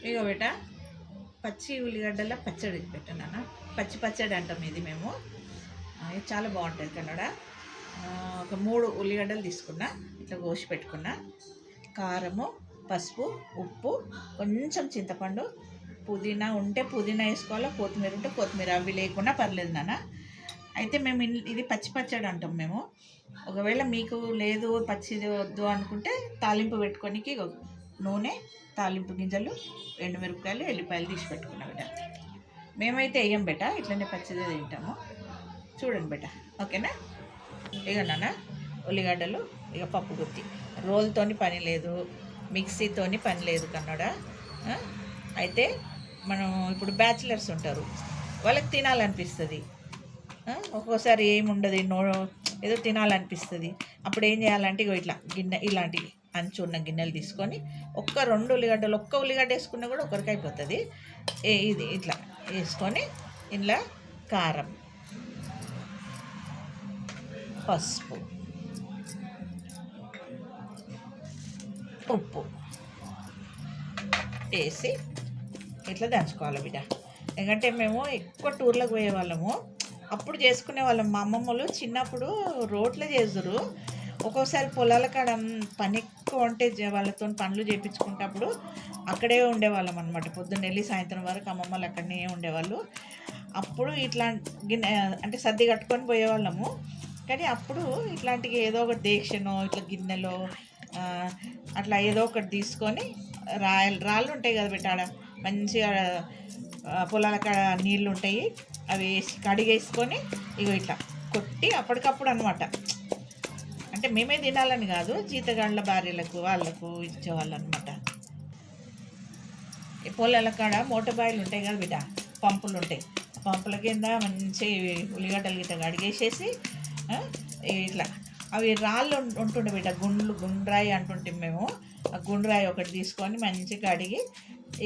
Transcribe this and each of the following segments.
ఇగో బేట పచ్చి ఉల్లిగడ్డల పచ్చడి పెట్టాను. పచ్చి పచ్చడి అంటాం ఇది మేము. ఇది చాలా బాగుంటుంది కన్నడ. ఒక 3 ఉల్లిగడ్డలు తీసుకున్నా, ఇట్లా కోసి పెట్టుకున్నా. కారము, పసుపు, ఉప్పు, కొంచెం చింతపండు, పుదీనా ఉంటే పుదీనా వేసుకోవాలా, కొత్తిమీర ఉంటే కొత్తిమీర, అవి లేకుండా పర్లేదు నాన్న. అయితే మేము ఇది పచ్చి పచ్చడి అంటాం మేము. ఒకవేళ మీకు లేదు పచ్చిది వద్దు అనుకుంటే తాలింపు పెట్టుకోనికి నూనె, తాలింపు గింజలు, ఎండుమిరపకాయలు, ఎల్లిపాయలు తీసి పెట్టుకున్నాం బిడ్డ. మేమైతే వేయం బెట, ఇట్లనే పచ్చిదే తింటాము. చూడండి బెట, ఓకేనా? ఇక నాన్న ఉల్లిగడ్డలు, ఇక పప్పు గుత్తి, రోల్తోని పని లేదు, మిక్సీతోని పని లేదు కన్నడ. అయితే మనం ఇప్పుడు బ్యాచిలర్స్ ఉంటారు, వాళ్ళకి తినాలనిపిస్తుంది, ఒక్కోసారి ఏముండదు, ఏదో తినాలనిపిస్తుంది. అప్పుడు ఏం చేయాలంటే ఇట్లా గిన్నె, ఇలాంటి అంచు ఉన్న గిన్నెలు తీసుకొని ఒక్క 2 ఉల్లిగడ్డలు, ఒక్క ఉల్లిగడ్డ వేసుకున్నా కూడా ఒకరికి అయిపోతుంది. ఇది ఇట్లా వేసుకొని ఇందులో కారం, పసుపు, ఉప్పు వేసి ఇట్లా దంచుకోవాలి బిడ్డ. ఎందుకంటే మేము ఎక్కువ టూర్లకు పోయేవాళ్ళము, అప్పుడు చేసుకునే వాళ్ళం. మా అమ్మమ్మలు చిన్నప్పుడు రోట్లో చేదురు, ఒక్కోసారి పొలాల కాడ పని ఎక్కువ ఉంటే వాళ్ళతో పనులు చేయించుకుంటప్పుడు అక్కడే ఉండేవాళ్ళం అనమాట. పొద్దున్న వెళ్ళి సాయంత్రం వరకు అమ్మమ్మలు అక్కడనే ఉండేవాళ్ళు. అప్పుడు ఇట్లా గిన్నె అంటే సర్ది కట్టుకొని పోయేవాళ్ళము. కానీ అప్పుడు ఇట్లాంటివి ఏదో ఒకటి దీక్షనో ఇట్లా గిన్నెలో అట్లా ఏదో ఒకటి తీసుకొని రాళ్ళు ఉంటాయి కదా బిడ్డ, మంచిగా పొలాల కాడ నీళ్ళు ఉంటాయి, అవి వేసి కడిగేసుకొని ఇట్లా కొట్టి అప్పటికప్పుడు అనమాట. అంటే మేమే తినాలని కాదు, జీతగాళ్ళ భార్యలకు వాళ్ళకు ఇచ్చేవాళ్ళు అనమాట. ఈ పొలాల కాడ మోటబాయిలు ఉంటాయి కదా బిడ్డ, పంపులు ఉంటాయి. పంపుల కింద మంచి ఉల్లిగడ్డలు గిట్ట కడిగేసేసి ఇట్లా అవి రాళ్ళు ఉంటుండే బిడ్డ, గుండ్రాయి అంటుంటే మేము. ఆ గుండ్రాయి ఒకటి తీసుకొని మంచిగా కడిగి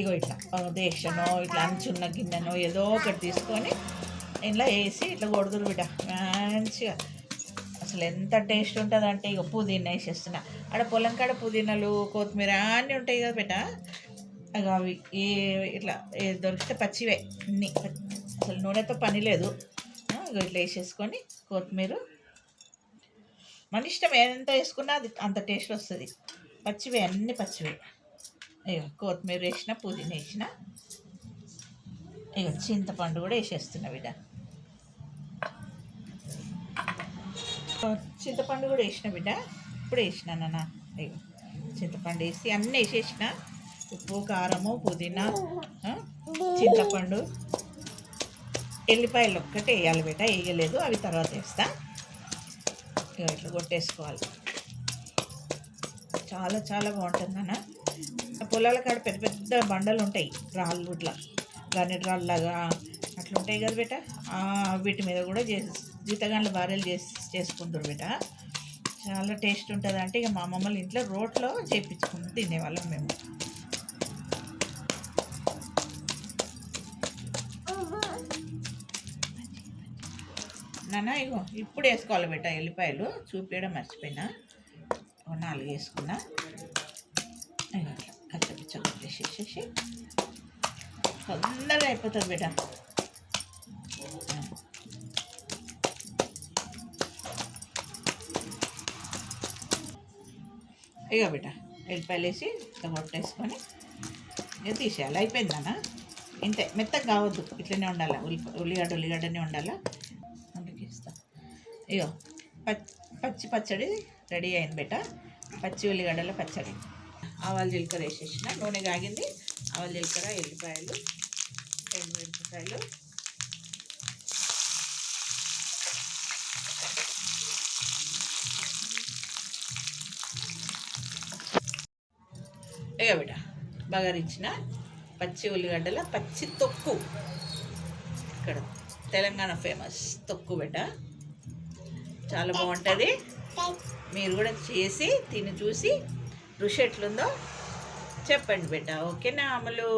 ఇట్లా దేక్షనో ఇట్లా అంచున్న గిన్నెనో ఏదో ఒకటి తీసుకొని ఇంట్లో వేసి ఇట్లా కొడుతురు బిడ్డ మంచిగా. అసలు ఎంత టేస్ట్ ఉంటుంది అంటే పుదీనా వేసేస్తున్నా. ఆడ పొలం కాడ పుదీనాలు, కొత్తిమీర అన్నీ ఉంటాయి కదా బిడ్డ. అవి ఇట్లా దొరికితే పచ్చివే అన్నీ, అసలు నూనెతో పని లేదు. ఇట్లా వేసేసుకొని కొత్తిమీర మన ఇష్టం, ఎంత వేసుకున్నా అది అంత టేస్ట్ వస్తుంది. పచ్చివే, అన్నీ పచ్చివే. కొత్తిమీర వేసిన, పుదీనా వేసిన, చింతపండు కూడా వేసేస్తున్నా బిడ్డ. చింతపండు కూడా వేసిన బిడ్డ, ఇప్పుడు వేసిన నాన్న. చింతపండు వేసి అన్నీ వేసేసిన, ఉప్పు, కారము, పుదీనా, చింతపండు, ఎల్లిపాయలు ఒక్కటే వేయాలి బిడ్డ, వేయలేదు, అవి తర్వాత వేస్తా. ఇట్లా కొట్టేసుకోవాలి. చాలా చాలా బాగుంటుంది నాన్న. పొలాల కాడ పెద్ద పెద్ద బండలు ఉంటాయి, రాళ్ళు, ఇట్లా గ్రానైట్ రాళ్ళలాగా అట్లా ఉంటాయి కదా బిడ్డ. వీటి మీద కూడా జీతగాళ్ళ భార్యలు చేసుకుంటారు బిడ్డ. చాలా టేస్ట్ ఉంటుంది. అంటే ఇక మా అమ్మమ్మల ఇంట్లో రోట్లో చేయించుకుని తినేవాళ్ళం మేము. నాన్న ఇప్పుడు వేసుకోవాలి బిడ్డ ఎల్లిపాయలు, చూపించడం మర్చిపోయినా. 4 వేసుకున్నా. కచ్చపిచ్చ కొట్టేసేసేసి తొందరగా అయిపోతుంది బిడ్డ. బిడ్డ ఎల్లిపాయలు వేసి ఇట్లా కొట్టేసుకొని తీసేయాలి. అయిపోయిందన్న, ఇంతే. మెత్తగా కావద్దు, ఇట్లనే ఉండాలి. ఉల్లిగడ్డనే ఉండాలా. పచ్చి పచ్చడి రెడీ అయింది బిడ్డ. పచ్చి ఉల్లిగడ్డల పచ్చడి. ఆవాలు జీలకర్ర వేసేసిన, నూనె కాగింది. ఆవాలు జీలకర్ర, ఎల్లిపాయలు, ఎండుమిరపకాయలు, బిడ్డ బగారించిన పచ్చి ఉల్లిగడ్డల పచ్చి తొక్కు. ఇక్కడ తెలంగాణ ఫేమస్ తొక్కు బిడ్డ, చాలా బాగుంటుంది. మీరు కూడా చేసి తిని చూసి రుచి ఎట్లుందో చెప్పండి బిడ్డ. ఓకేనా అమలు?